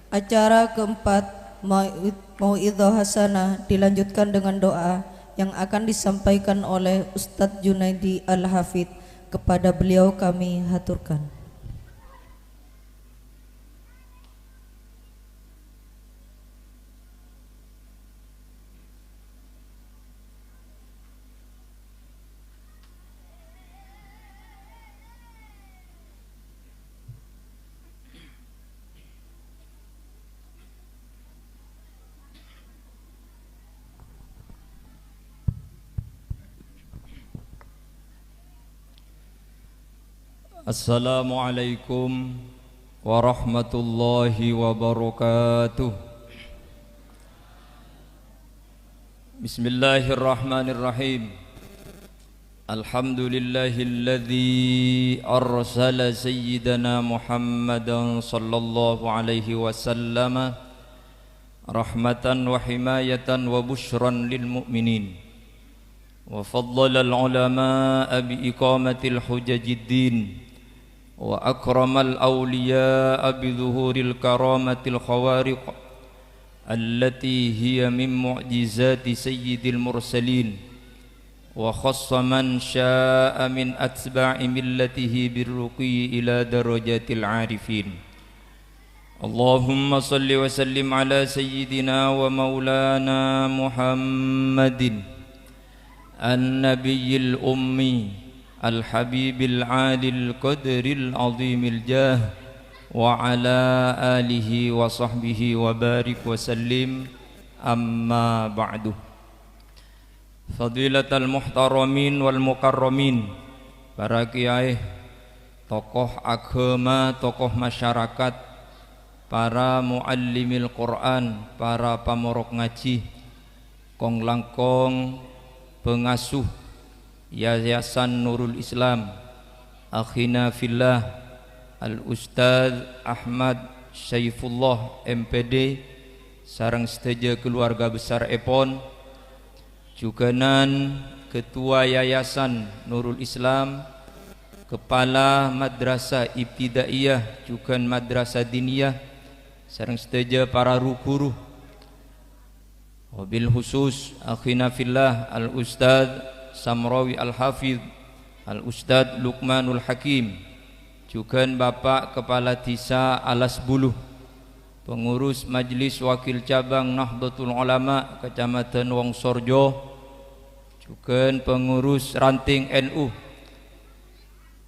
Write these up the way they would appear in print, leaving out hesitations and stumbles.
Acara keempat, Mau'idhah Hasanah, dilanjutkan dengan doa yang akan disampaikan oleh Ustadz Junaidi Al-Hafidh. Kepada beliau kami haturkan. Assalamualaikum warahmatullahi wabarakatuh. Bismillahirrahmanirrahim. Alhamdulillahilladzi arsala sayyidana Muhammadan sallallahu alaihi wasallam rahmatan wa himayatan wa bushran lil mu'minin. Wa faddala al-ulama'a bi iqamatil hujajiddin. وأكرم الأولياء بظهور الكرامة الخوارق التي هي من معجزات سيد المرسلين وخص من شاء من أتباع ملته بالرقي إلى درجات العارفين اللهم صل وسلم على سيدنا ومولانا محمد النبي الأمي الحبيب العالي القدر العظيم الجاه وعلى آله وصحبه وبارك وسلم أما بعد فضيلة المحترمين والمكرمين para kiai, tokoh agama, tokoh masyarakat, para muallimil Quran, para pamorok ngaji, kong langkong pengasuh Yayasan Nurul Islam, akhina fillah Al-Ustadz Ahmad Syaifullah MPD, sareng seteja keluarga besar Epon, juganan Ketua Yayasan Nurul Islam, Kepala Madrasah Ibtidaiyah, jugan Madrasah Diniyah, sareng seteja para guru, wabil khusus akhina fillah Al-Ustadz Samrawi Al-Hafidh, Al-Ustadz Luqmanul Hakim, juga Bapak Kepala Desa Alas Buluh, pengurus Majelis Wakil Cabang Nahdlatul Ulama Kecamatan Wongsorjo, juga pengurus Ranting NU,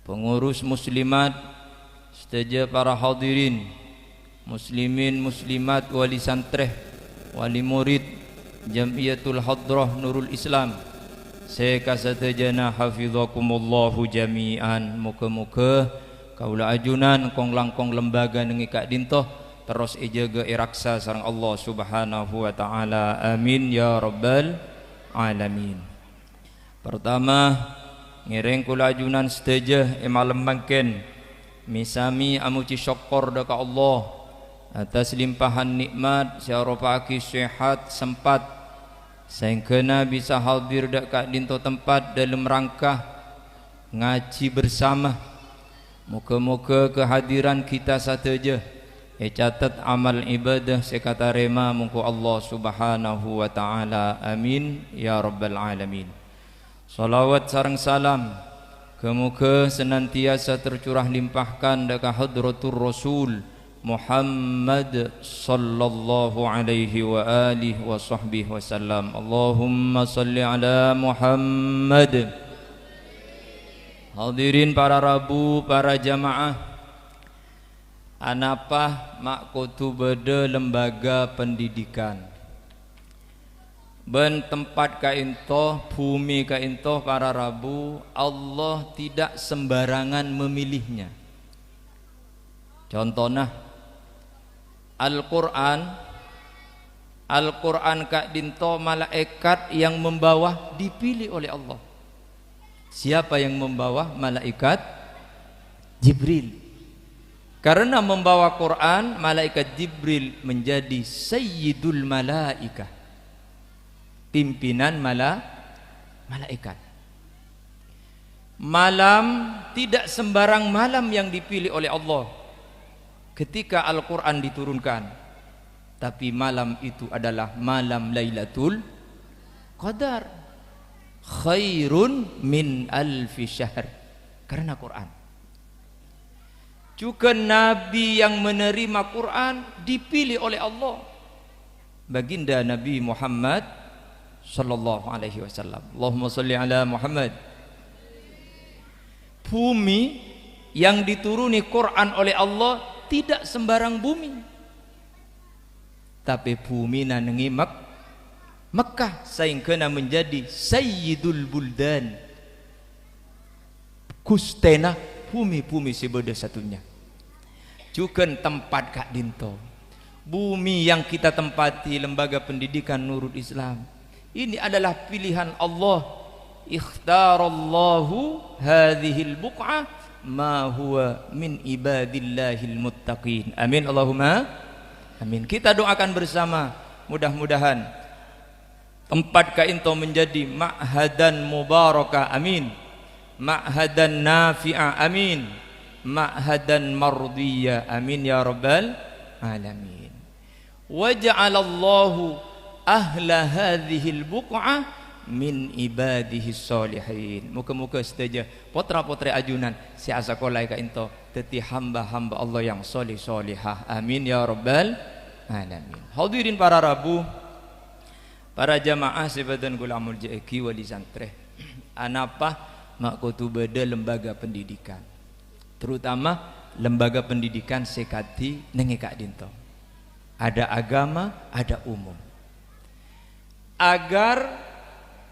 pengurus muslimat, seteja para hadirin, muslimin muslimat, wali santreh, wali murid, Jamiyatul Hadrah Nurul Islam, sekasatejana hafizakumullahu jami'an. Muka-muka kaula ajunan kong langkong lembaga nengikak dintoh terus ijaga iraksa sareng Allah subhanahu wa ta'ala, amin ya rabbal alamin. Pertama ngiring kula ajunan seteja malam mangken misami amuci syukur daka Allah atas limpahan nikmat syarofaki sehat sempat sehingga bisa hadir dekat dinto tempat dalam rangka ngaji bersama. Moga-moga kehadiran kita sateja catat amal ibadah sekata rema mungku Allah subhanahu wa ta'ala, amin ya rabbal alamin. Salawat sareng salam kemuka senantiasa tercurah limpahkan dekat hadratur Rasul Muhammad sallallahu alaihi wa alihi wa sahbihi wasallam. Allahumma salli ala Muhammad. Hadirin para rabu, para jamaah, anapah makutu beda lembaga pendidikan ben tempat kaintoh, bumi kaintoh para rabu, Allah tidak sembarangan memilihnya. Contohnya Al-Quran kak dinto malaikat yang membawa dipilih oleh Allah. Siapa yang membawa? Malaikat Jibril. Karena membawa Quran, malaikat Jibril menjadi sayyidul malaikah, pimpinan malaikat. Malam tidak sembarang malam yang dipilih oleh Allah. Ketika Al-Quran diturunkan, tapi malam itu adalah malam Lailatul Qadar, khairun min alfi syahr, karena Quran. Juga Nabi yang menerima Quran dipilih oleh Allah, baginda Nabi Muhammad sallallahu alaihi wasallam. Allahumma shalli ala Muhammad. Bumi yang dituruni Quran oleh Allah tidak sembarang bumi, tapi bumi nanengi Mekah sehingga menjadi Sayyidul Buldan, kustena bumi-bumi sebeda satunya. Juga tempat Kak Dinto, bumi yang kita tempati lembaga pendidikan Nurul Islam, ini adalah pilihan Allah. Ikhtarallahu hadhil buq'ah ma huwa min ibadillahil muttaqin. Amin Allahumma amin. Kita doakan bersama, mudah-mudahan tempat Kak Into menjadi ma'hadan mubarakah, amin, ma'hadan nafi'ah, amin, ma'hadan mardiyah, amin ya rabbal alamin. Waja'alallahu ahla hadhil buq'ah min ibadihi sholihin. Muka-muka sedaja potra-potri ajunan si asakolai Kak Into teti hamba-hamba Allah yang solih solihah, amin ya rabbal alamin. Hadirin para rabu, para jamaah sebadan gulamul jaiki wali santre, anapa makutu beda lembaga pendidikan, terutama lembaga pendidikan sekati nengi Kak Dinto, ada agama ada umum, agar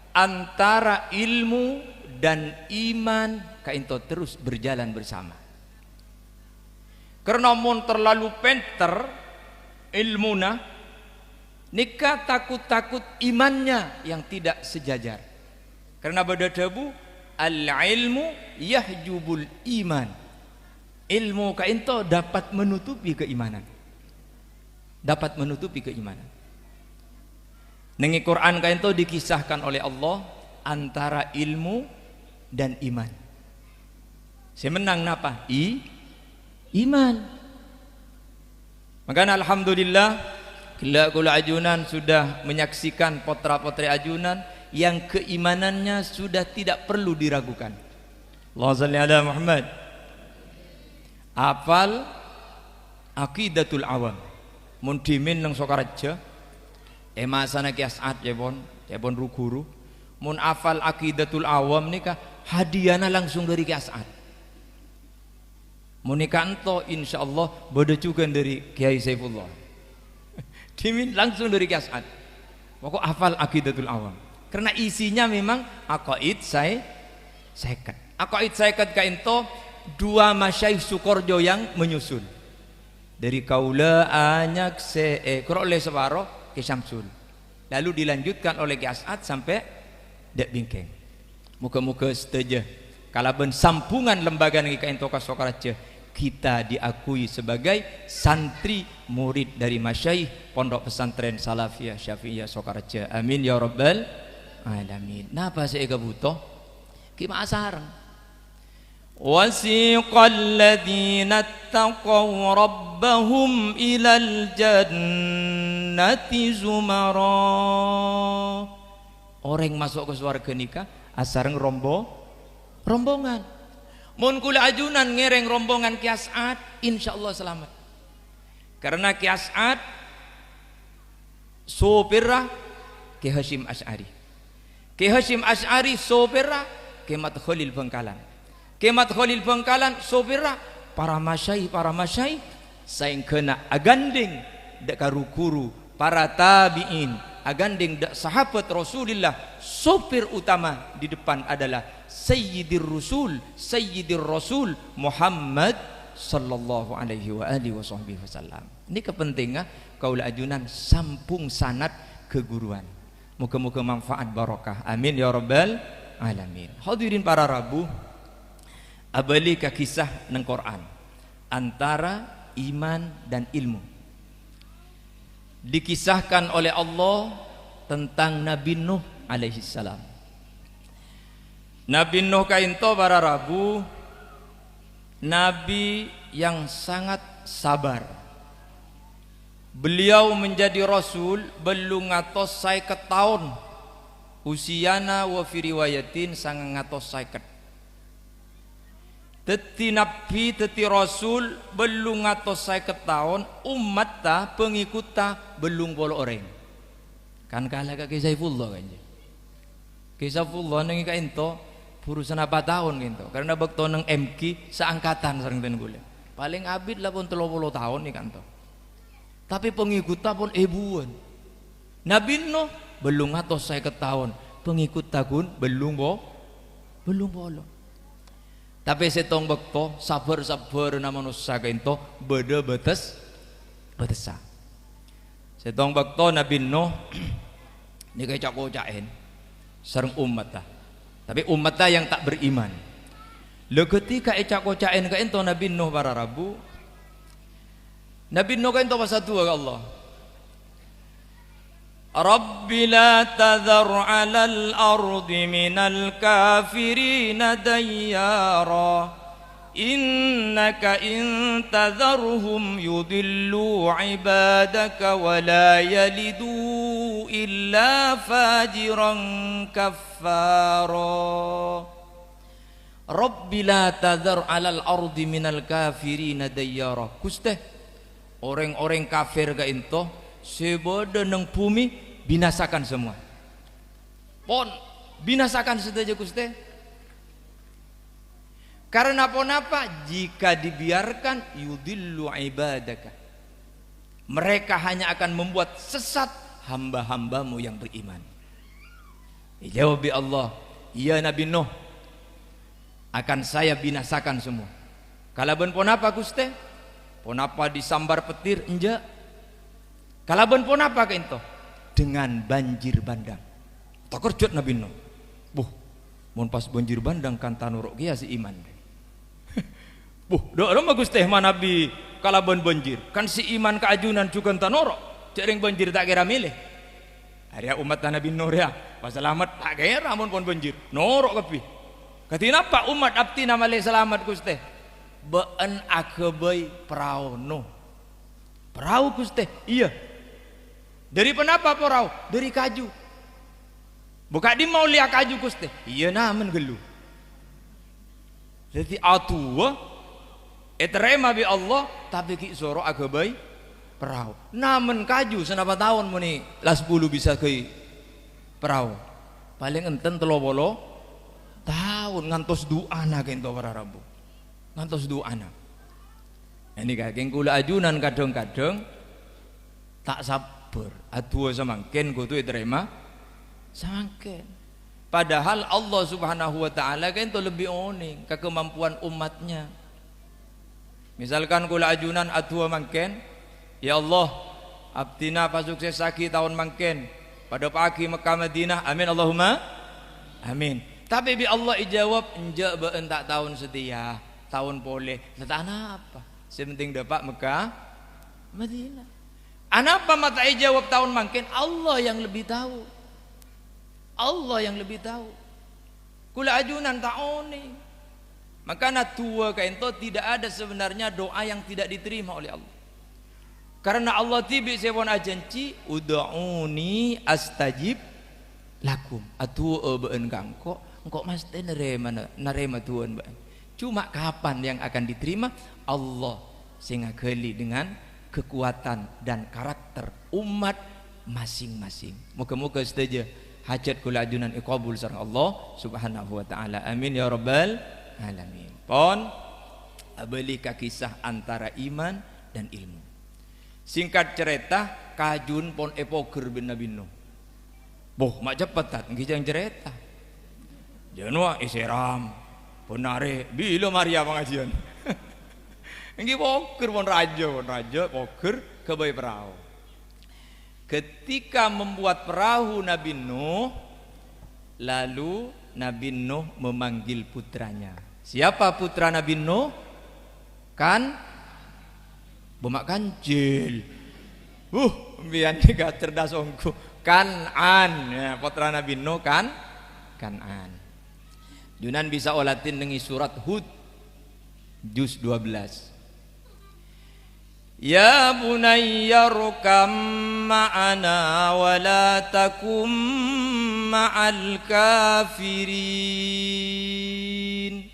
antara ilmu dan iman Kak Into terus berjalan bersama. Karena mun terlalu penter ilmuna, nikah takut-takut imannya yang tidak sejajar. Karena pada dabu al-ilmu yahjubul iman, ilmu Kak Into dapat menutupi keimanan, dapat menutupi keimanan. Nengi Quran Kak Into dikisahkan oleh Allah antara ilmu dan iman. Semenang napa? Iman. Maka alhamdulillah kula ajunan sudah menyaksikan potra-potri ajunan yang keimanannya sudah tidak perlu diragukan. Allahumma shalli ala Muhammad. Apal aqidatul awam. Mun dimin nang Sokaraja emasana kiasat jebon ruguru, mun afal aqidatul awam nikah hadiahnya langsung dari kiasat. Mun nikah ento insyaallah bodoh juga dari Kiai Saifullah. Dimin langsung dari kiasat. Pokok afal aqidatul awam. Karena isinya memang aqaid seket. Aqaid seket Kak Into dua masyaikh Sukorjo yang menyusun. Dari kaula anyak krole separo ke Syamsul, lalu dilanjutkan oleh Ki As'ad sampai Dek Bingkeng. Muka-muka setuju kalaban sampungan lembaga Negi Kak Into Sokaraja kita diakui sebagai santri murid dari masyayikh Pondok Pesantren Salafiyah Syafi'iyah Sokaraja, amin ya rabbal alamin. Napa saya butuh ki maasareng. وَسِيقَ الَّذِينَ اتَّقَوْا رَبَّهُمْ إِلَى الْجَنَّةِ زُمَرًا. Orang masuk ke surga nikah asareng rombongan. Mun kula ajunan ngereng rombongan Ki As'ad insyaallah selamat. Karena Ki As'ad sopirah Ki Hasyim Asy'ari. Ki Hasyim Asy'ari sopirah Ki Mat Khalil Bangkalan. Kemat Khalil Bangkalan sopirah para masyayikh saing kena aganding dak karukuru para tabi'in, aganding dak sahabat Rasulullah. Sopir utama di depan adalah Sayyidir Rasul Muhammad sallallahu alaihi wa alihi wasallam. Ini kepentingan kaula ajunan sampung sanad keguruan. Muga-muga manfaat barokah, amin ya rabbal alamin. Hadirin para rabu, abali ka kisah nang Quran antara iman dan ilmu. Dikisahkan oleh Allah tentang Nabi Nuh alaihi salam. Nabi Nuh Kak Into para rabu, nabi yang sangat sabar beliau menjadi rasul belum ngatos 50 tahun. Usiana wa fi riwayatin sangang ngatos 50. Teti nabi teti rasul belum ngatos 50 tahun, umat ta pengikut ta belum 10 orang. Kan kalah ka Saifullah kan. Saifullah nang ka ento urusan apa tahun gitu. Karena bakto nang MK seangkatan sareng ten gule. Paling abid lah pun 30 tahun nih kanto. Tapi pengikut ta pun ebuan. Nabi Nuh belum ngatos 50 tahun, pengikut takun belum bolo. Tapi setong bakto sabar na manusia kento beda betesa. Setong bakto Nabi Nuh ni kay cak-caken sareng umat ta. Tapi umat ta yang tak beriman. Le ketika cak-caken ka ento Nabi Nuh para rabu. Nabi Nuh ka ento pasatu ka Allah. Rabbi la tadhar 'alal ardi minal kafirina dayyara innaka in tadharhum yudillu 'ibadaka wa la yalidu illa fajiran kaffara. Rabbi la tadhar 'alal ardi minal kafirina dayyara. Gusti orang-orang kafir ka ento sebodo nang bumi binasakan semua. Pon binasakan saja Gusti. Karena apa? Jika dibiarkan yudillu ibadaka. Mereka hanya akan membuat sesat hamba-hambamu yang beriman. Dijawab Allah, "Ya Nabi Nuh, akan saya binasakan semua." Kalaban pon apa Gusti? Pon apa disambar petir enja? Kalaban pun apa kento? Dengan banjir bandang. Tak kerjot Nabi Nuh. Mun pas banjir bandang kan tanuruk kia si iman. Doa bagus teh mana Nabi kalaban banjir. Kan si iman keajunan juga tanuruk. Cering banjir tak kira milih. Area umat Nabi Nuh ya. Pas selamat tak kira mun pun banjir. Norok kepi. Katina apa umat abdi nama le selamat Gusti. Been akebai perahu Nuh. Perahu Gusti. Iya. Dari penapa perahu? Dari kaju. Buka di mau lihat kaju Gusti. Iya namen gelu. Jadi atua eterema bi Allah tapi ki soro agabai perahu. Namen kaju senapa tahun muni las 10 bisa ke perahu. Paling enten 30 tahun ngantos duana kento para rabu. Ngantos duana. Ini kakek kula ajunan kadang-kadang tak sabar atua samangken kudu terima samangken. Padahal Allah Subhanahu wa taala kan itu lebih oning ke kemampuan umatnya. Misalkan kula ajunan atua mangken, ya Allah, abdina pasukses saki tahun mangken pada pagi Mekah Madinah, amin Allahumma amin. Tapi bi Allah ijawab enjak beun tak tahun setia, tahun boleh. Tetana apa? Sepenting dapat Mekah Madinah. Anapa mata jawab tahun mangkin? Allah yang lebih tahu. Allah yang lebih tahu. Kula ajunan ta'oni. Maka tua kaento tidak ada sebenarnya doa yang tidak diterima oleh Allah. Karena Allah tibi sewon ajanci ud'uni astajib lakum. Atu beun kangko engko mesti narema tuan bae. Cuma kapan yang akan diterima? Allah sing ngageli dengan kekuatan dan karakter umat masing-masing. Moga-moga sedaja hajat kula ajunan iqabul sareng Allah Subhanahu wa taala. Amin ya rabbal alamin. Pon abeli ka kisah antara iman dan ilmu. Singkat cerita kajun pon epoker bin Nabi Nuh. Mak cepetat ngijang cerita. Janua iseram ponare bilo Maria pengajian. Ini poker pon raja poker ke bayi perahu. Ketika membuat perahu Nabi Nuh, lalu Nabi Nuh memanggil putranya. Siapa putra Nabi Nuh? Kan Bomak Kancil. Biar juga cerdas ongku. Kanan, ya, putra Nabi Nuh kan Kanan. Junan bisa olatin dengan surat Hud juz 12. Ya bunayya rukam ma'ana wa la takum ma'al kafirin.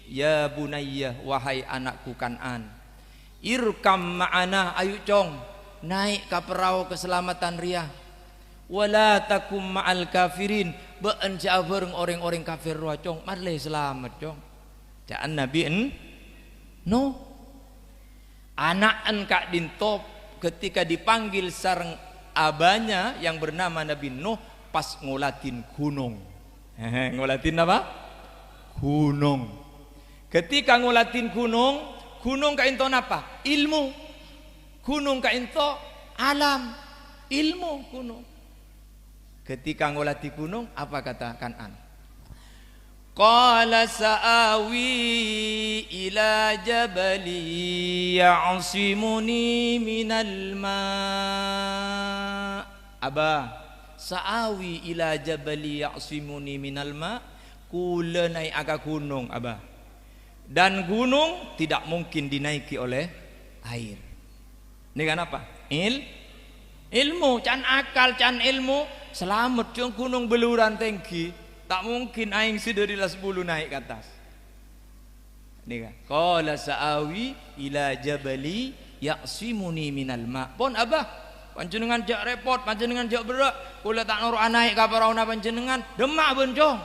Ya bunayya, wahai anakku Kan'an, irkam ma'ana, ayo cong naik ke perahu keselamatan ria. Wala takum ma'al kafirin, beun jauh orang-orang kafir roh cong, marle selamat cong. Jaan Nabi no anak Kak Dinto ketika dipanggil sareng abanya yang bernama Nabi Nuh pas ngolatin gunung. Ngolatin apa? Gunung. Ketika ngolatin gunung, gunung Kak Into apa? Ilmu. Gunung Kak Into alam, ilmu gunung. Ketika ngolati gunung, apa kata Kan'an? Qala sa'awi ila jabali ya'simuni minal ma'. Abah, sa'awi ila jabali ya'simuni minal ma'. Kula naik aga gunung, abah. Dan gunung tidak mungkin dinaiki oleh air. Ini kan apa? Ilmu, can akal, can ilmu. Selamat cong gunung beluran tinggi, tak mungkin aing sederilah 10 naik ke atas. Ini kan. Qala sa'awi ila jabali ya'simuni minal ma'. Pon abah, panjenengan jak repot, panjenengan jak berak, kula tak nuru naik ka paraona panjenengan, demak bencong.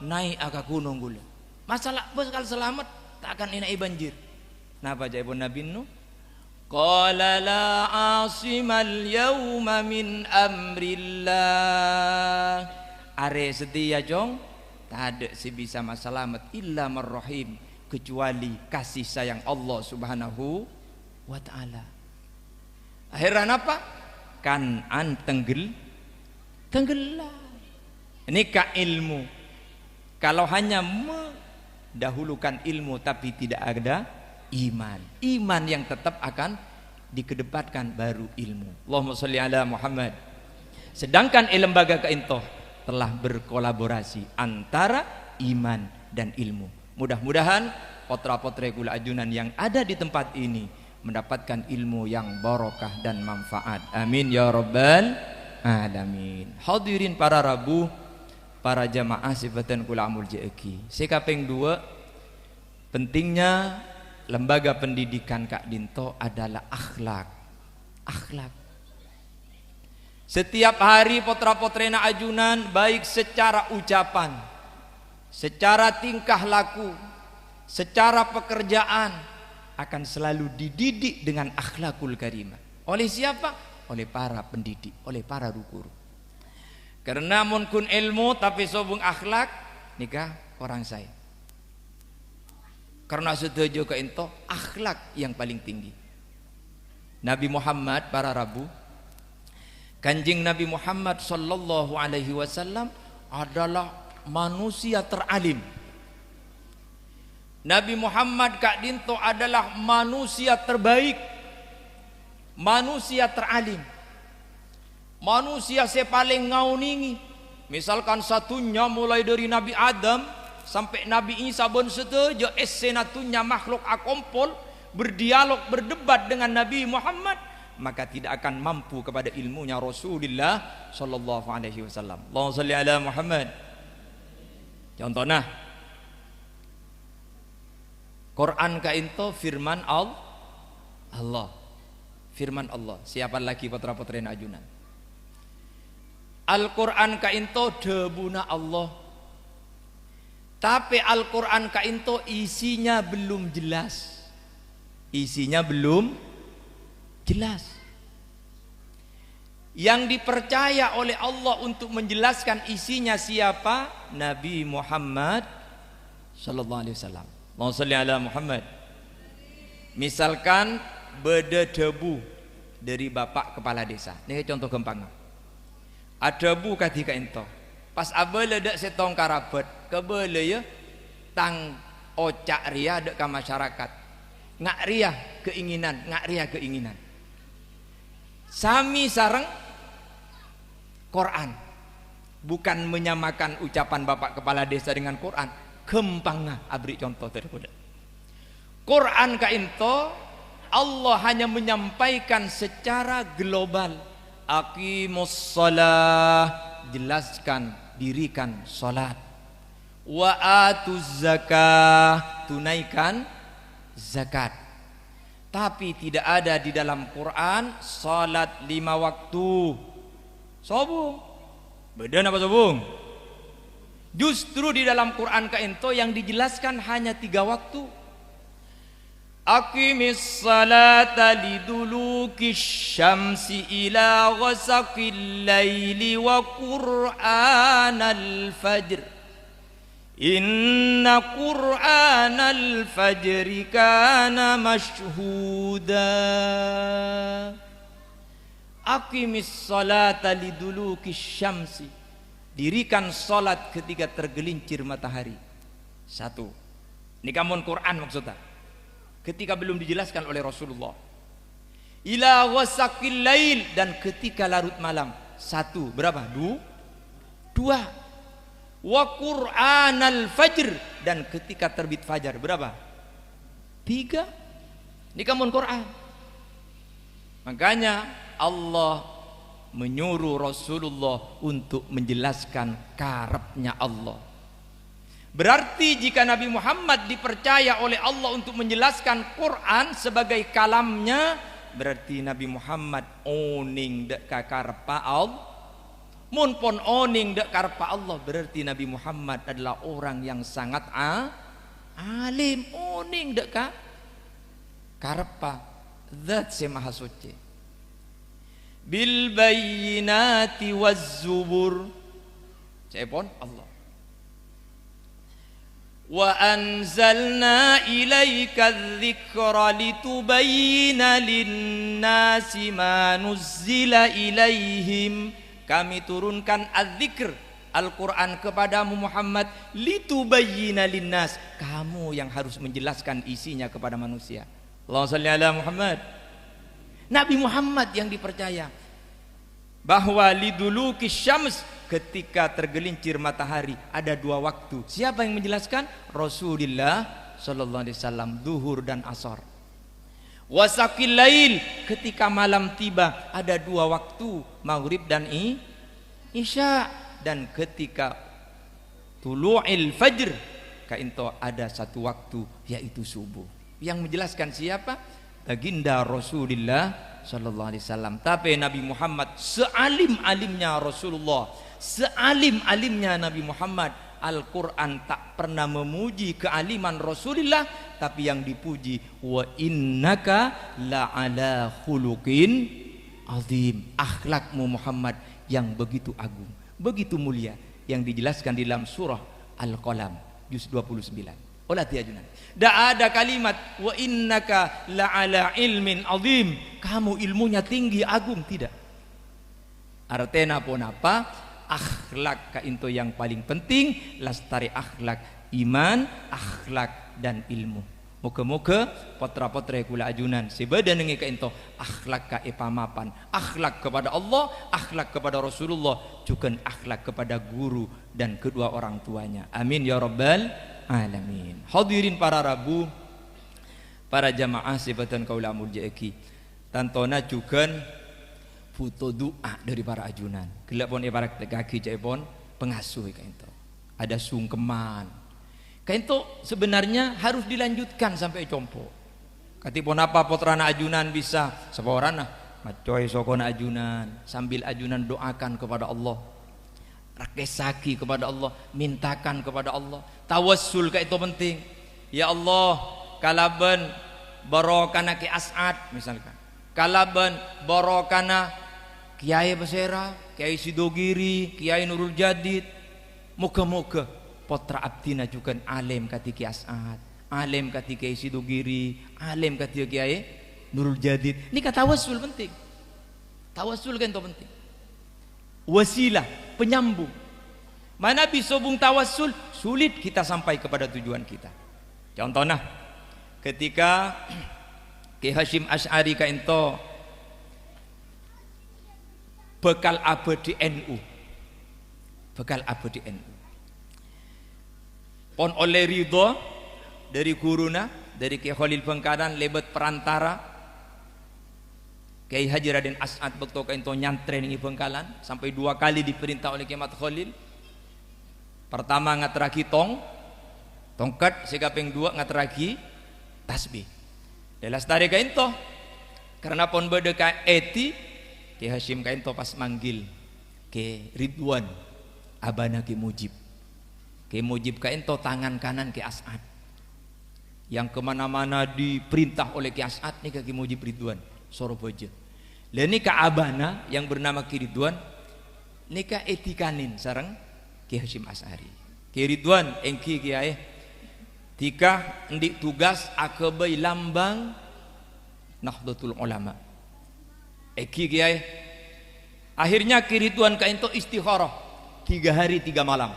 Naik aga gunung kula. Masalah bos kalau selamat tak akan inai banjir. Napa jawab Nabi Nuh? Qala la asimal yawma min amrillah. Are setia jong, tak ada si bisa masalamat illa marrahim, kecuali kasih sayang Allah Subhanahu wa taala. Akhiran apa? Kan'an tenggelam. Ini ka ilmu. Kalau hanya mendahulukan ilmu tapi tidak ada iman yang tetap akan dikedepankan baru ilmu. Allahumma sholli ala Muhammad. Sedangkan lembaga Kaintoh telah berkolaborasi antara iman dan ilmu. Mudah-mudahan potra-potri kula ajunan yang ada di tempat ini mendapatkan ilmu yang barokah dan manfaat. Amin ya rabbal alamin. Hadirin para rabu, para jamaah sifatan kula amul jeki. Sekaping 2, pentingnya lembaga pendidikan Kak Dinto adalah akhlak. Setiap hari potra-potrena ajunan, baik secara ucapan, secara tingkah laku, secara pekerjaan, akan selalu dididik dengan akhlakul karimah. Oleh siapa? Oleh para pendidik, oleh para guru. Karena mun kun ilmu tapi sobung akhlak, nikah orang saya. Karena setuju ke ento akhlak yang paling tinggi. Nabi Muhammad para rabu, Kanjeng Nabi Muhammad sallallahu alaihi wasallam adalah manusia teralim. Nabi Muhammad Kak Dinto adalah manusia terbaik, manusia teralim, manusia sepaling ngauningi. Misalkan satunya mulai dari Nabi Adam sampai Nabi Isa bon setuju essenatunya makhluk akompol berdialog berdebat dengan Nabi Muhammad, maka tidak akan mampu kepada ilmunya Rasulullah sallallahu alaihi wasallam. Allahumma shalli ala Muhammad. Contohnya Quran Kainto firman Allah. Firman Allah. Siapa lagi putra-putri ajunan? Al-Quran Kainto debuna Allah. Tapi Al-Quran Kainto isinya belum jelas. Isinya belum jelas. Yang dipercaya oleh Allah untuk menjelaskan isinya siapa? Nabi Muhammad sallallahu alaihi wasallam. Allahumma shalli ala Muhammad. Misalkan beda debu dari bapak kepala desa. Ini contoh gampang. Ada debu ketika ento. Pas abele dak setong karabet, kebele ya tang ocak ria dak ke masyarakat. Ngak ria keinginan. Sami sareng Quran. Bukan menyamakan ucapan bapak kepala desa dengan Quran. Gempangna abri contoh terkuda. Quran ka into Allah hanya menyampaikan secara global. Aqimus shalah, jelaskan, dirikan salat. Wa atuz zakah, tunaikan zakat. Tapi tidak ada di dalam Quran salat 5 waktu. Sobung. Beda apa sobung? Justru di dalam Quran kaento yang dijelaskan hanya 3 waktu. Aqimis salata lidulukis syamsi ila ghasaqil laili wa qur'anal fajr. Inna qur'anal fajri kana mashhuda. Aqimis salata lidulukis syamsi, dirikan salat ketika tergelincir matahari. 1. Ini kamun Quran maksudnya. Ketika belum dijelaskan oleh Rasulullah. Ila ghasaqil lail, dan ketika larut malam. 1. Berapa? 2. Wa qur'anal fajr, dan ketika terbit fajar. Berapa? 3. Ini kamun Quran. Makanya Allah menyuruh Rasulullah untuk menjelaskan karepnya Allah. Berarti jika Nabi Muhammad dipercaya oleh Allah untuk menjelaskan Quran sebagai kalamnya, berarti Nabi Muhammad oning dek karepa Allah. Mun pon oning dek karepa Allah, berarti Nabi Muhammad adalah orang yang sangat alim. Oning dek karepa zat si maha suci. Bil bayyinati waz zubur, cepon Allah. Wa anzalna ilaika dzikra litubayyina lin-nasi ma nuzzila ilaihim. Kami turunkan az-zikr, Al-Quran kepadamu Muhammad, litubayyina lin-nas, kamu yang harus menjelaskan isinya kepada manusia. Allahumma shalli ala Muhammad. Nabi Muhammad yang dipercaya bahwa lidulukis syams, ketika tergelincir matahari ada 2 waktu. Siapa yang menjelaskan? Rasulullah sallallahu alaihi wasallam, zuhur dan asar. Wasaqil lail, ketika malam tiba ada 2 waktu, maghrib dan isya. Dan ketika tulu'il fajr, kainto ada 1 waktu, yaitu subuh. Yang menjelaskan siapa? Baginda Rasulullah sallallahu alaihi wasallam. Tapi Nabi Muhammad sealim-alimnya Rasulullah, sealim-alimnya Nabi Muhammad, Al-Quran tak pernah memuji kealiman Rasulullah, tapi yang dipuji wa innaka la'ala khuluqin azim, akhlakmu Muhammad yang begitu agung, begitu mulia, yang dijelaskan di dalam surah Al-Qalam juz 29. Olah tiajunan. Tak ada kalimat wa innaka la'ala ilmin azim, kamu ilmunya tinggi agung, tidak. Artinya pun apa? Akhlak kainto yang paling penting, lastari akhlak iman, akhlak dan ilmu. Moga-moga potra-potra kula ajunan sebeda nengi kainto akhlak ka epamapan, akhlak kepada Allah, akhlak kepada Rasulullah, juga akhlak kepada guru dan kedua orang tuanya. Amin ya rabbal alamin. Hadirin para rabu, para jamaah sebatan kaula murjaiki, tantona juga foto doa dari para ajunan. Gelapon ibarat kaki jaipon pengasuh kainto. Ada sungkeman. Kainto sebenarnya harus dilanjutkan sampai compo. Katipun apa potrana ajunan bisa seporana macoy sokona ajunan, sambil ajunan doakan kepada Allah. Rakesaki kepada Allah, mintakan kepada Allah. Tawassul kaito penting. Ya Allah, kalaban barokana ki As'ad misalkan. Kalaban barokana Kiai Basera, Kiai Sidogiri, Kiai Nurul Jadid. Moga-moga potra abdina juga alim kati Kiai As'ad, alim kati Kiai Sidogiri, alim kati Kiai Nurul Jadid. Ini kata tawassul penting. Tawassul kan itu penting. Wasilah, penyambung. Mana bisa bung tawassul, sulit kita sampai kepada tujuan kita. Contohnya, ketika Ki Hasyim Asy'ari kaento bekal abadi NU, bekal abadi NU. Pon oleh ridho dari guruna, dari Ki Khalil Bangkalan, lebat perantara Kiai Haji Raden As'ad bekto kainto nyantren ing Bengkalan sampai 2 kali diperintah oleh Kiai Mat Khalil. Pertama ngateragi tongkat, sekaping 2 ngateragi tasbih. Delas tari kainto karena pon bede ka eti Kiai Hashim kainto pas manggil ke Ridwan abana Ki Mujib. Ki Mujib kainto tangan kanan Ki As'ad. Yang kemana-mana diperintah oleh Ki As'ad nih Ki Mujib Ridwan Sorobojo. Lah nika abana yang bernama Ki Ridwan nika etikanin sareng Ki Hashim Asy'ari. Ki Ridwan engki kiai tika ndik tugas akebei lambang Nahdlatul Ulama. Eki kiai akhirnya Ki Ridwan kainto istikharah 3 hari 3 malam.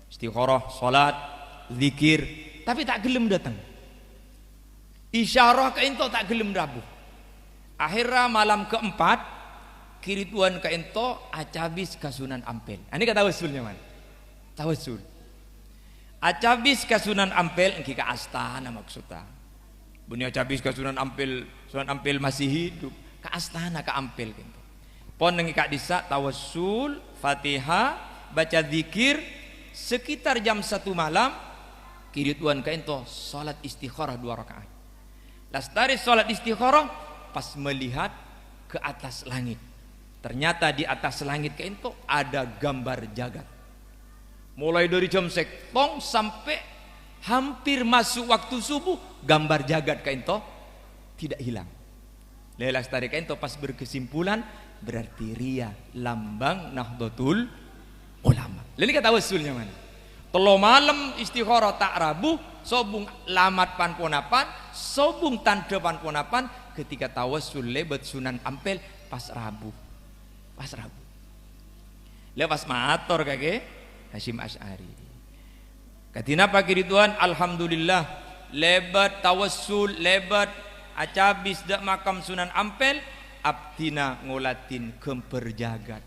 Istikharah, salat, zikir, tapi tak gelem datang. Isyarah kainto tak gelem rabuh. Akhirnya malam keempat Ki Ridwan kainto acabis ka Sunan Ampel. Ini kata tawasulnya man. Tawasul. Acabis ka Sunan Ampel engki ka astana maksudnya. Buni acabis ka Sunan Ampel masih hidup. Ka astana ka Ampel gitu. Pon engki ka disa tawasul, Fatihah, baca zikir sekitar jam 1 malam Ki Ridwan kainto salat istikharah 2 rakaat. Lastari salat istikharah pas melihat ke atas langit, ternyata di atas langit kainto ada gambar jagat. Mulai dari jam sektong sampai hampir masuk waktu subuh, gambar jagat kainto tidak hilang. Lelas tarik kainto pas berkesimpulan berarti ria lambang Nahdlatul Ulama. Lalu kata wasulnya mana? Telo malam istikharah tak rabuh, sobung lamat pan ponapan, sobung tanda pan ponapan. Ketika tawassul lebat Sunan Ampel pas Rabu. Lepas matur kake Hashim Asy'ari. Katina Pak Ridwan alhamdulillah lebat tawassul lebat acabis dak makam Sunan Ampel abdina ngolatin kemper jagat.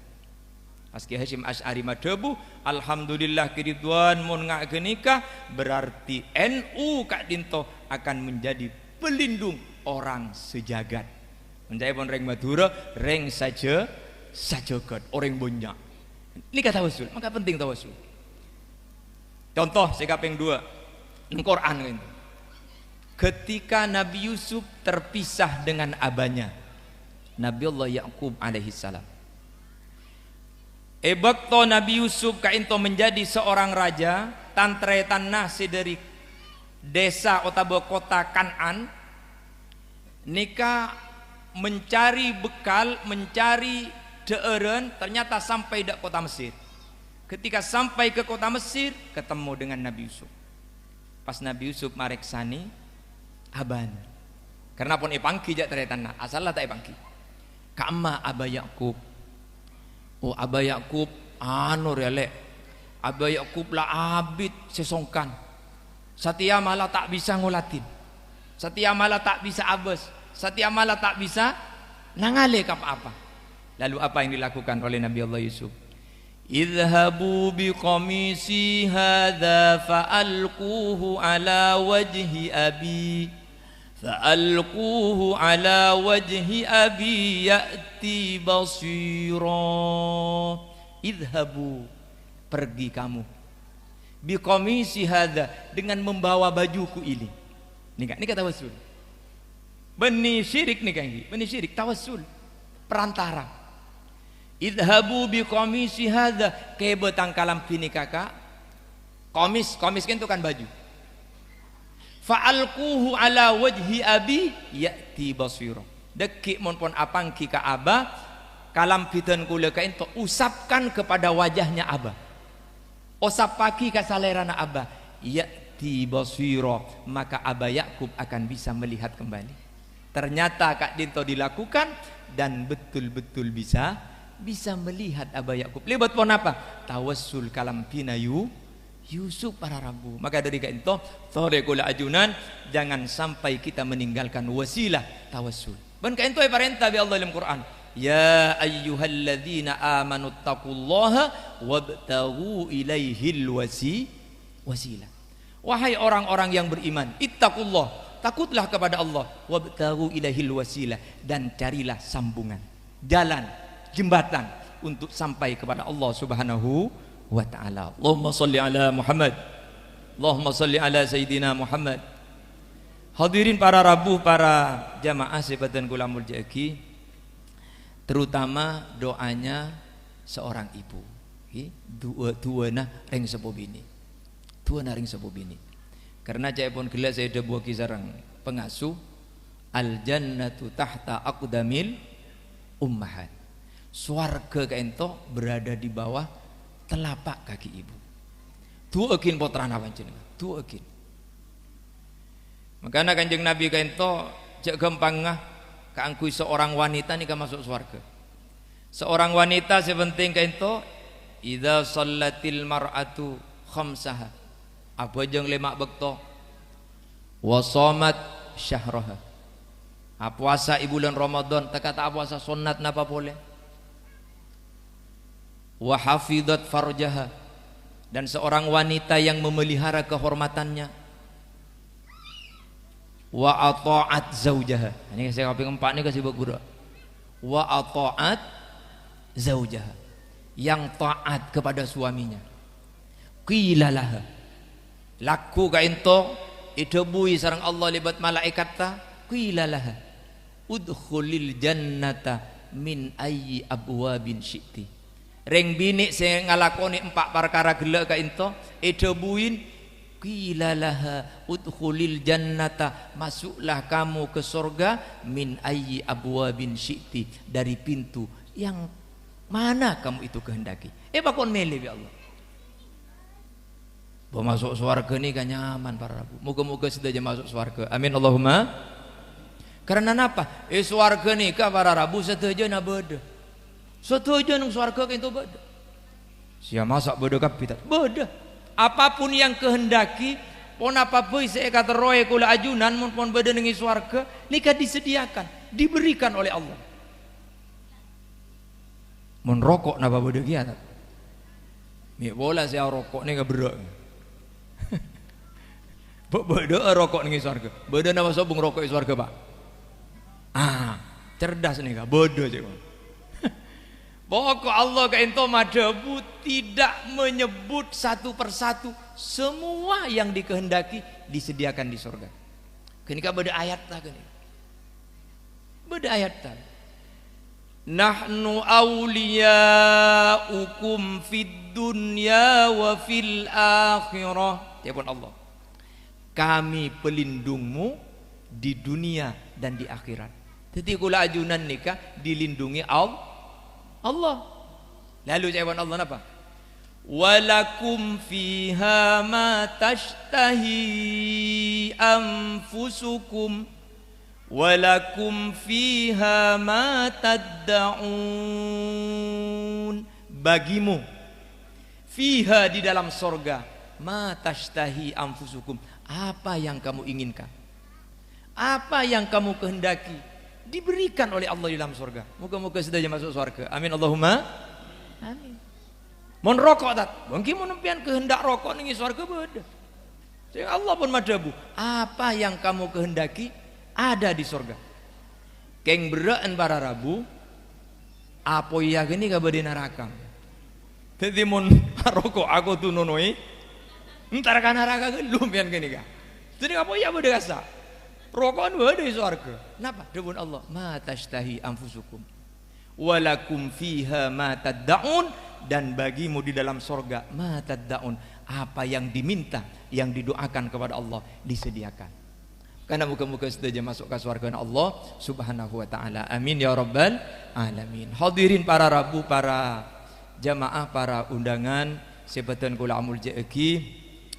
Pas Ki Hashim Asy'ari madebu alhamdulillah Ki Ridwan mun ngagenika berarti NU Kak Dinto akan menjadi pelindung orang sejagat. Menjadi pon reng Madura, reng saja sajagat, orang banyak. Ini kata tawasul, maka penting tawasul. Contoh sekaping 2 di Quran ini. Ketika Nabi Yusuf terpisah dengan abahnya, Nabiullah Yaqub alaihi salam. Ebakto Nabi Yusuf kainto menjadi seorang raja, tantre tanah dari desa atau kota Kan'an. Nika mencari bekal, mencari deeren, ternyata sampai ke kota Mesir. Ketika sampai ke kota Mesir, ketemu dengan Nabi Yusuf. Pas Nabi Yusuf mareksani aban. Karena pun ipangki jak teretanna, asallah tak ipangki. Kama Aba Yaqub. Oh Aba Yaqub anu relek. Aba Yaqub lah abid sesongkan. Satia malah tak bisa ngulatin. Satia malah tak bisa abes. Satia malah tak bisa nangale apa-apa. Lalu apa yang dilakukan oleh Nabi Allah Yusuf? Idhabu biqamisi hadha fa'alquhu ala wajhi abi fa'alquhu ala wajhi abi ya'ti basira. Idhabu, pergi kamu, biqamisi hadha, dengan membawa bajuku ini. Ini kata wasul. Beni syirik nih kan, beni syirik tawassul perantara. Idhabu biqamisi hadza kebetang kalam pini kakak. Komis kan itu kan baju. Fa'alquhu ala wajhi abi ya'ti basira. Dekik mon pon apang ki ka aba kalam piten kula kain to usapkan kepada wajahnya aba. Usap paki ka salerana aba ya'ti basira, maka Aba Yaqub akan bisa melihat kembali. Ternyata Kak Dinto dilakukan dan betul-betul bisa melihat Aba Yaqub. Lebat pon apa? Tawassul kalam pinayu Yusuf para Rabu. Maka dari Kak Dinto sore kula ajunan jangan sampai kita meninggalkan wasilah tawassul. Ban Kak Dinto perintah bi Allah dalam Quran. Ya ayyuhalladzina amanu taqullaha wabtaghu ilaihil wasilah. Wahai orang-orang yang beriman, ittaqullah, takutlah kepada Allah, wabtaghu ilaihil wasilah, dan carilah sambungan, jalan, jembatan untuk sampai kepada Allah Subhanahu wa taala. Allahumma shalli ala Muhammad, Allahumma shalli ala Sayyidina Muhammad. Hadirin para rabu, para jamaah sebatan kulamul jaki, terutama doanya seorang ibu. Dua nah ring sepuh bini. Dua nah ring sepuh bini. Karena cai pun gelas saya ada buah kisarang pengasuh, al jannatu tahta aqdamil ummahat. Swarga kaento berada di bawah telapak kaki ibu. Dua ekin potrana panjenengan, dua ekin. Makanya Kanjeng Nabi kaento cek gampang ngah kaangkui seorang wanita nih masuk swarga. Seorang wanita sepenting kaento idza shallatil mar'atu khamsaha, apa jeung lemak bekto, wa shamat syahraha, puasa bulan Ramadan tak kata puasa sunat napa boleh, wa hafidhat farjaha, dan seorang wanita yang memelihara kehormatannya, wa ata'at zaujaha, ini saya kaping 4 ini kasih buku, wa ata'at zaujaha, yang taat kepada suaminya, qila laha, laku ka ento idebui sareng Allah libat malaikat ta, qila laha udkhulil jannata min ayyi abwabin syi'ti. Reng bini sing ngalakoni 4 perkara gela ka ento idebuin, qila laha udkhulil jannata, masuklah kamu ke surga, min ayyi abwabin syi'ti, dari pintu yang mana kamu itu kehendaki. Bakon milih ya Allah. Bawa masuk swarga nih kan nyaman para rabu. Moga-moga sudah masuk swarga. Amin Allahumma. Karena apa? Swarga nih ka para rabu setuju na beda. Setuju nang swarga itu beda. Sia masak beda kapita. Beda. Apapun yang kehendaki, pon apa pun saya kata roe kula ajunan pon beda nengi swarga, nikah disediakan, diberikan oleh Allah. Mun rokok napa beda kiat. Mi bola saya rokok nih gak berak. Beda rokok nih surga. Beda nama sobung rokok di surga pak. Cerdas nih kak. Bodoh cek. Pokok Allah ke ento madabu tidak menyebut satu persatu, semua yang dikehendaki disediakan di surga. Kenika beda ayat lah kenika. Beda ayat lah. Nahnu awliyaukum fid dunya wa fil akhirah. Ya pun Allah, kami pelindungmu di dunia dan di akhirat. Jadi kula ajunan nikah dilindungi Allah. Lalu jawaban Allah apa? Walakum fiha ma tashtahi anfusukum walakum fiha ma tad'un. Bagimu fiha, di dalam sorga, ma tashtahi anfusukum, apa yang kamu inginkan, apa yang kamu kehendaki, diberikan oleh Allah di dalam sorga. Moga-moga sudah masuk sorga. Amin Allahumma amin. Mon rokok tat, mungkin menempian kehendak rokok nih sorga beda. Sehingga Allah pun madabu, apa yang kamu kehendaki ada di sorga. Keng beraan para rabu, apa ya gini gak bade neraka. Jadi mon rokok aku tuh nonoi, ntar kan neraka gelum pian gini ga. Jadi apa ya bade kasa. Rokokan bade di sorga. Napa? Debun Allah, ma tashtahi anfusukum walakum fiha ma tad'un, dan bagimu di dalam sorga ma tad'un, apa yang diminta, yang didoakan kepada Allah disediakan. Karena muka-muka sudah masuk ke surga Allah Subhanahu wa taala. Amin ya rabbal alamin. Hadirin para rabu, para jamaah, para undangan sebatan kula amul jeki,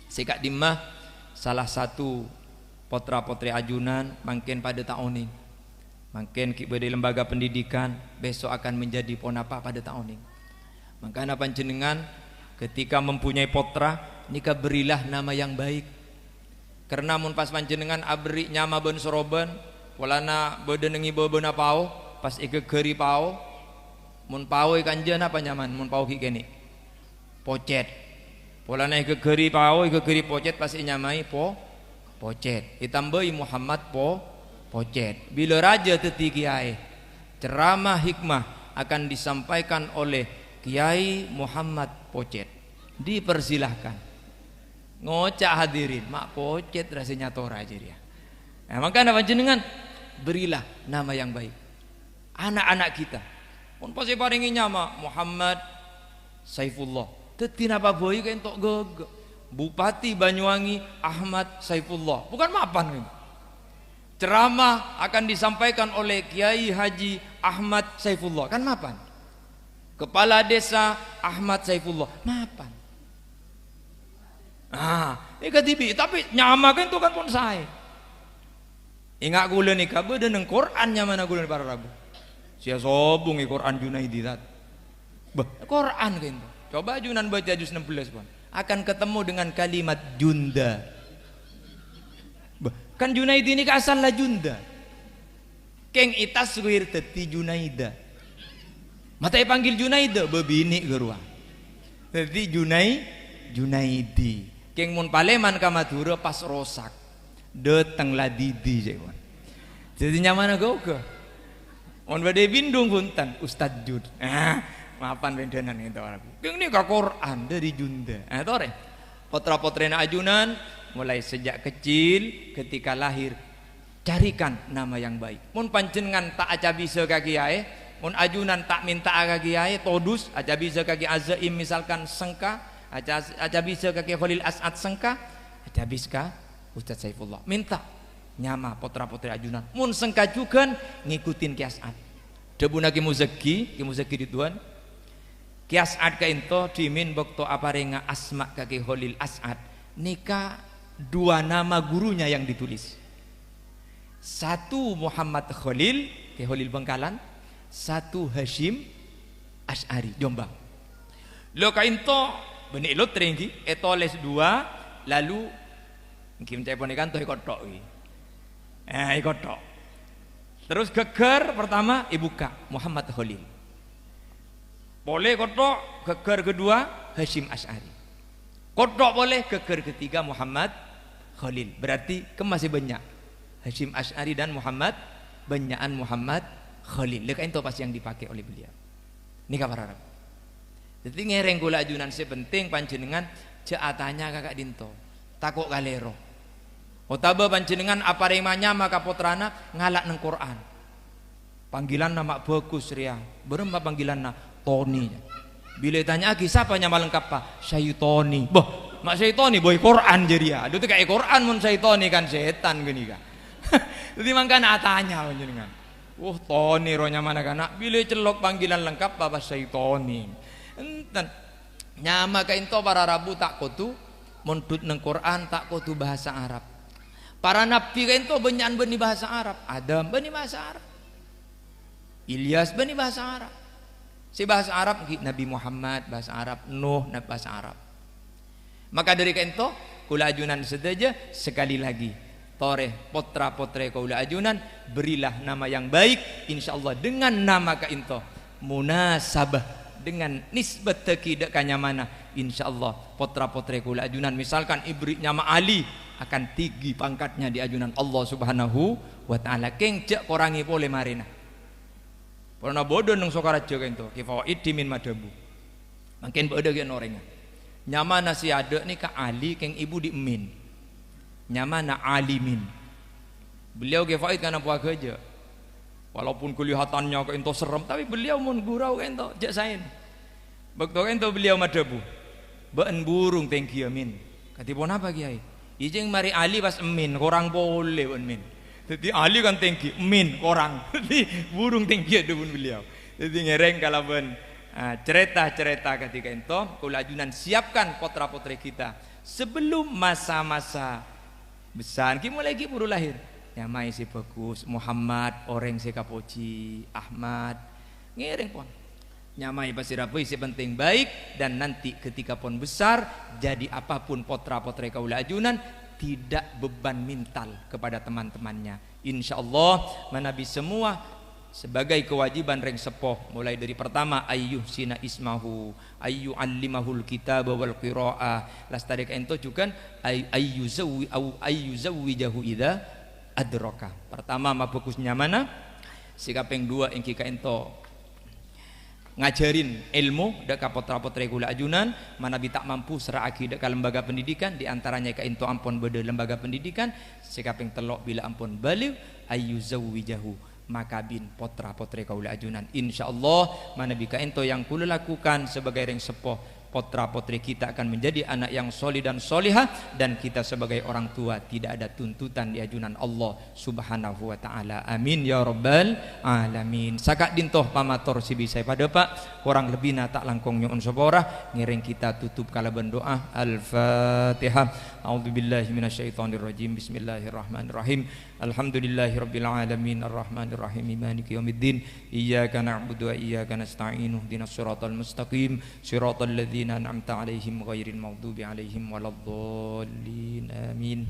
sekak dimah salah satu potra-potri ajunan mungkin pada tahun ini. Mungkin di lembaga pendidikan besok akan menjadi ponapa pada tahun ini. Makanya panjenengan ketika mempunyai potra, nikah berilah nama yang baik. Karena mun pas panjenengan abri nyama ben soroban, walana bedenengi bebena pau, pas ike geri pau, mun pau kanjen apa nyaman, mun pau kini, pocet. Walana ike geri pau, ike geri pocet pas nyamai Pocet ditambahi Muhammad Pocet. Bila raja teti kiai, ceramah hikmah akan disampaikan oleh Kiai Muhammad Pocet. Dipersilahkan. Ngocak hadirin, mak Pocet rasanya tora aja dia. Nah, maka apa jenengan berilah nama yang baik. Anak-anak kita pun pasti paringi nyama Muhammad Saifullah. Teti napa boy kentok gege. Bupati Banyuwangi Ahmad Saifullah. Bukan mapan ini. Ceramah akan disampaikan oleh Kiai Haji Ahmad Saifullah, kan mapan. Kepala Desa Ahmad Saifullah, mapan. Ini ketibi, tapi nyamakan itu kan pun saya. Ingat gula nih kabe dan Quran nyamana gula para ragu. Sia sobung Quran Junaidi tat. Quran kan. Coba Junan baca juz 16 pun. Akan ketemu dengan kalimat Junda. Kan Junaidi ini asal lah Junda. Keng itaswir teti Junaida. Mata panggil Junaida bebini gerua. Teti Junaidi. Keng mun Paleman ka Madura pas rosak. Deteng lah Didi jawan. Jadi nyamana go ke. On bade bindung punten Ustad Jud. Maafan bendenan itu orang. Keng ini ka Quran dari Junda. Tore. Potra-potrena ajunan mulai sejak kecil ketika lahir carikan nama yang baik. Mun panjenengan tak aja bisa ka kiai, mun ajunan tak minta ka kiai todus aja bisa ka Azaim misalkan sengka, aja bisa ka Khalil As'ad sengka, aja bisa ka Ustaz Saifullah. Minta nyama potra-potri ajunan. Mun sengka juga ngikutin Ki As'ad. Debuna Ki Muzaki Ridwan. Ki As'ad ka ento dimin bekto aparenga asma ka Ki Khalil As'ad. Nikah dua nama gurunya yang ditulis. Satu Muhammad Khalil, Ki Khalil Bengkalan, satu Hashim Asy'ari Jombang. Lo kainto benih lo terenggi etoles dua lalu mungkin telepon ikan tuh ikotok ikotok. Terus geger pertama ibu Kak Muhammad Khalil. Boleh kotok geger kedua Hashim Asy'ari. Kotok boleh geger ketiga Muhammad Khalil. Berarti masih banyak Hashim Asy'ari dan Muhammad banyakan Muhammad Khalil. Leka itu pasti yang dipakai oleh beliau. Ini kabar Arab. Jadi ngereng gula ajunan sepenting panjenengan ceatanya kakak dinto. Takut galero. Otaba panjenengan apa remanya maka putrana ngalak neng Quran. Panggilan nama bagus ria. Berempat panggilan na Tony. Bila tanya lagi siapa nama lengkap pak? Syaitoni. Boh. Mak syaitoni boy Quran jadi ya. Aduh kayak Quran mun syaitoni kan setan gini kan. Jadi mangkana tanya panjenengan. Toni rohnya mana kana? Bila celok panggilan lengkap apa syaitoni. Enten nyama ka into para rabu tak kotu mundut nang Quran tak kotu bahasa Arab. Para nabi ka into benyan beni bahasa Arab. Adam beni bahasa Arab. Ilyas beni bahasa Arab. Si bahasa Arab Nabi Muhammad bahasa Arab, Nuh bahasa Arab. Maka dari kento kula ajunan sedaja sekali lagi tore potra-potre kula ajunan berilah nama yang baik insyaallah dengan nama ka ento munasabah dengan nisbat teki kanyamana insyaallah potra-potre kula ajunan misalkan ibri nama Ali akan tinggi pangkatnya di ajunan Allah Subhanahu wa taala kengcek korangi pole marina. Pernah bodoh nang Sokaraja kento kifawaid dimin madabu. Makin bodoh gen orangnya. Nyamana si ada nih ka Ali keng ibu di Emin. Nyamana Alimin. Beliau kefaid karena puak aja. Walaupun kelihatannya ke ento serem, tapi beliau mun gurau ento jak sain. Bakto ento beliau madabu. Baen burung tengki amin. Katipun apa kiai? Ijeng mari Ali pas Emin, korang boleh Emin. Jadi Ali kan tengki, Emin korang. Jadi burung tengki ada pun beliau. Jadi ngereng kalaban. Cerita-cerita ketika itu kula ajunan siapkan potra-potri kita sebelum masa-masa besar kita mulai baru lahir nyamai si bagus Muhammad orang si kapoci Ahmad ngereng pon nyamai pasti rapi si penting baik dan nanti ketika pon besar jadi apapun potra-potri kula ajunan tidak beban mental kepada teman-temannya insyaallah manabi semua sebagai kewajiban reng sepoh mulai dari pertama ayyuh sina ismahu ayyu allimahul kitab wal qiraah lastari ka ento juga ayyu zawwijahu idza adraka. Pertama mah fokusnya mana sikapeng dua engki ka ento ngajarin ilmu dak ka potra-potre kula ajunan mana tak mampu seraki dak ka lembaga pendidikan di antaranya ka ento ampun bede lembaga pendidikan sikapeng telok bila ampun baliw ayyu zawwijahu makabin potra potre kaula ajunan insyaallah mana bika ento yang kula lakukan sebagai reng sepoh potra potri kita akan menjadi anak yang solih dan solihah dan kita sebagai orang tua tidak ada tuntutan di ajunan Allah subhanahu wa ta'ala amin ya rabbal alamin. Sakak dintoh pamator si bisa pada pak kurang lebih tak langkong nyuun seborah ngiring kita tutup kalaban doa al-fatihah. A'udzubillahi minasyaitonirrajim. Bismillahirrahmanirrahim. Alhamdulillahirabbil alamin arrahmanirrahim maliki yaumiddin iyyaka na'budu wa iyyaka nasta'in ihdinas siratal mustaqim siratal ladzina an'amta 'alaihim ghairil maghdubi 'alaihim waladdallin amin.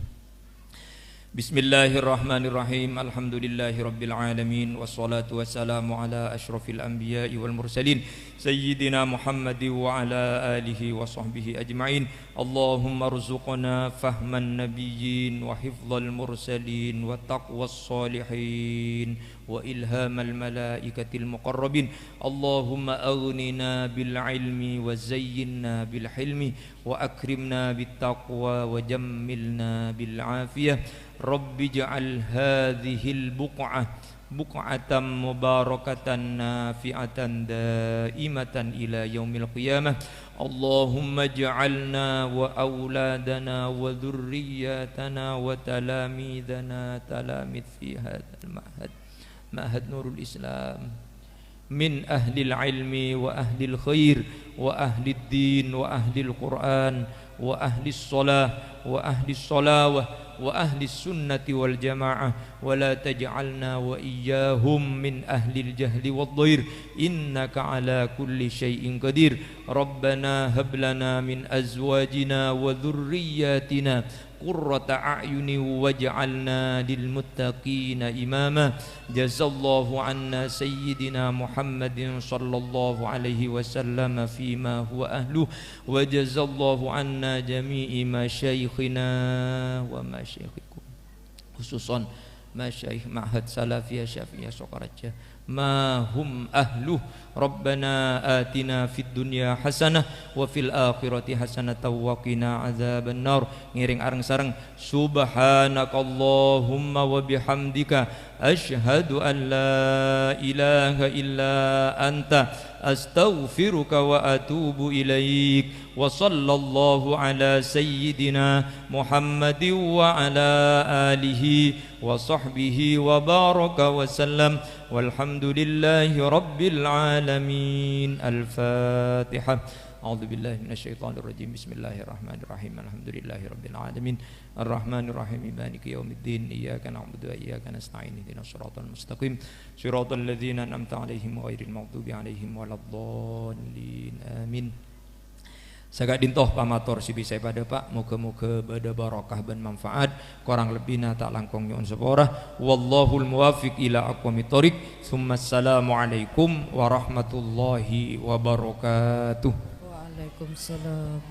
Bismillahirrahmanirrahim. Alhamdulillahirabbil alamin wassalatu wassalamu ala asyrafil anbiya'i wal mursalin sayyidina Muhammadin wa ala alihi wa sahbihi ajma'in. Allahumma rzuqna fahman nabiyyin wa hifdzal mursalin wa taqwas salihin wa ilhamal malaikatil muqarrabin. Allahumma aghnina bil ilmi wa zayyinna bil hilmi wa akrimna bit taqwa wa jammilna bil afiyah. Rabbi ja'al hadhil buq'atan mubarakatan nafi'atan daimatan ila yaumil qiyamah. Allahumma ja'alna wa auladana wa dhurriyyatana wa talamidana talamid fi hadzal ma'had nurul islam min ahlil ilmi wa ahlil khair wa ahlid din wa ahlil quran wa ahlis salah wa ahlis salawah wa ahli sunnati wal jamaah wa la taj'alna wa iyyahum min ahli al-jahli wad-dhair innaka ala kulli syai'in qadir. Rabbana hab lana min azwajina wa dhurriyyatina qurrata a'yuni waj'alna lil muttaqina imama. Jazallahu anna sayyidina Muhammadin sallallahu alaihi wasallam fima huwa ahluh wa jazallahu anna jami'i masyayikhina wa masyayikhikum khususan masyayikh ma'had salafiyah syafiyah Sokaraja ma hum ahluh. Rabbana atina fid dunya hasanah wa fil akhirati hasanah wa qina azaban nar. Ngiring areng sareng subhanakallahumma wa bihamdika asyhadu an la ilaha illa anta astaghfiruka wa atubu ilaik. Wa sallallahu ala sayyidina Muhammadin wa ala alihi wa sahbihi wa baraka wa sallam walhamdulillahi rabbil alamin. Al-Fatihah. A'udzu billahi minasyaitonir rajim. Bismillahirrahmanirrahim. Alhamdulillahi rabbil alamin. Arrahmanir rahim. Maliki yaumiddin. Iyyaka na'budu wa iyyaka nasta'in. Ihdinas siratal mustaqim. Siratal ladzina an'amta 'alaihim ghairil maghdubi 'alaihim waladdallin. Amin. Sagak dintoh pamator si bisa pada pak muga-muga bada barakah dan manfaat kurang lebih tak langkong nyuun sepora wallahul muwafiq ila aqwamit thoriq. Assalamu alaikum warahmatullahi wabarakatuh. Waalaikumsalam.